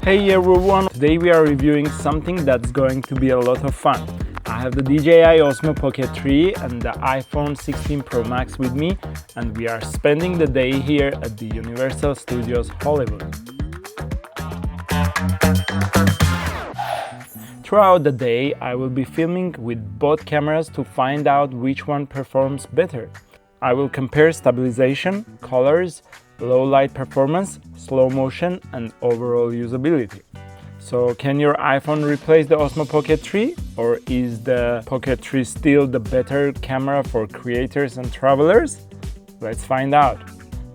Hey everyone, today we are reviewing something that's going to be a lot of fun. I have the DJI Osmo Pocket 3 and the iPhone 16 Pro Max with me, and we are spending the day here at the Universal Studios Hollywood. Throughout the day, I will be filming with both cameras to find out which one performs better. I will compare stabilization, colors, low light performance, slow motion, and overall usability. So can your iPhone replace the Osmo Pocket 3, or is the Pocket 3 still the better camera for creators and travelers? Let's find out.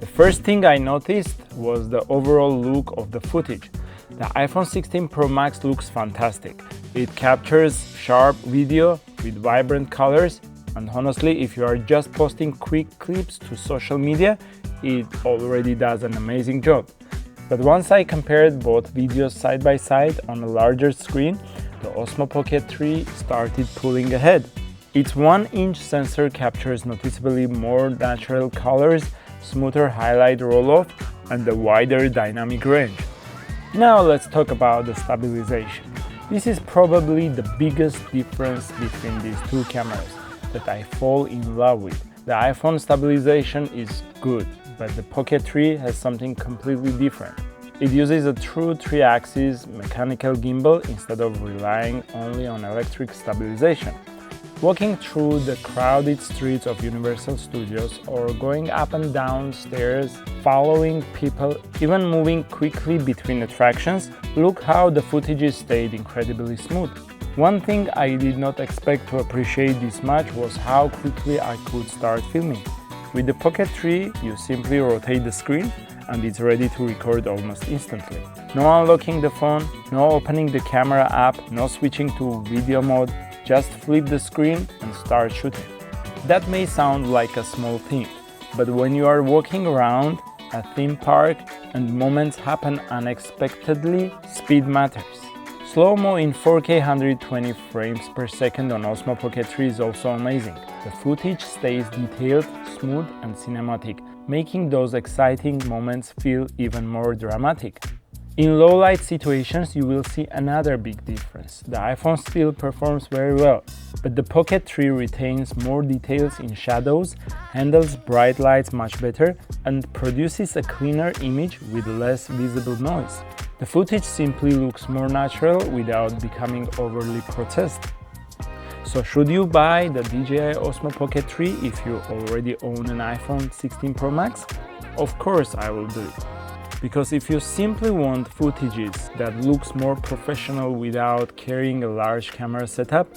The first thing I noticed was the overall look of the footage. The iPhone 16 Pro Max looks fantastic. It captures sharp video with vibrant colors, and honestly, if you are just posting quick clips to social media, it already does an amazing job. But once I compared both videos side by side on a larger screen, the Osmo Pocket 3 started pulling ahead. Its 1-inch sensor captures noticeably more natural colors, smoother highlight roll-off, and a wider dynamic range. Now let's talk about the stabilization. This is probably the biggest difference between these two cameras that I fall in love with. The iPhone stabilization is good, but the Pocket 3 has something completely different. It uses a true 3-axis mechanical gimbal instead of relying only on electric stabilization. Walking through the crowded streets of Universal Studios or going up and down stairs, following people, even moving quickly between attractions, look how the footage stayed incredibly smooth. One thing I did not expect to appreciate this much was how quickly I could start filming. With the Pocket 3, you simply rotate the screen and it's ready to record almost instantly. No unlocking the phone, no opening the camera app, no switching to video mode, just flip the screen and start shooting. That may sound like a small thing, but when you are walking around a theme park and moments happen unexpectedly, speed matters. Slow-mo in 4K 120 frames per second on Osmo Pocket 3 is also amazing. The footage stays detailed, smooth and cinematic, making those exciting moments feel even more dramatic. In low-light situations, you will see another big difference. The iPhone still performs very well, but the Pocket 3 retains more details in shadows, handles bright lights much better, and produces a cleaner image with less visible noise. The footage simply looks more natural without becoming overly grotesque. So should you buy the DJI Osmo Pocket 3 if you already own an iPhone 16 Pro Max? Of course I will do it. Because if you simply want footages that looks more professional without carrying a large camera setup,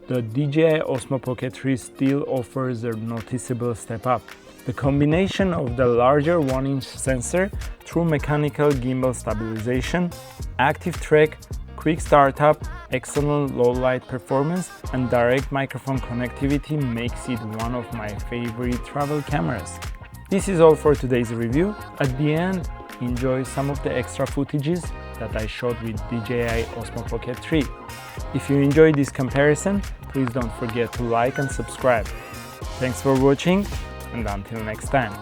the DJI Osmo Pocket 3 still offers a noticeable step up. The combination of the larger 1-inch sensor, true mechanical gimbal stabilization, active track, quick startup, excellent low-light performance, and direct microphone connectivity makes it one of my favorite travel cameras. This is all for today's review. At the end, enjoy some of the extra footages that I shot with DJI Osmo Pocket 3. If you enjoyed this comparison, please don't forget to like and subscribe. Thanks for watching, and until next time.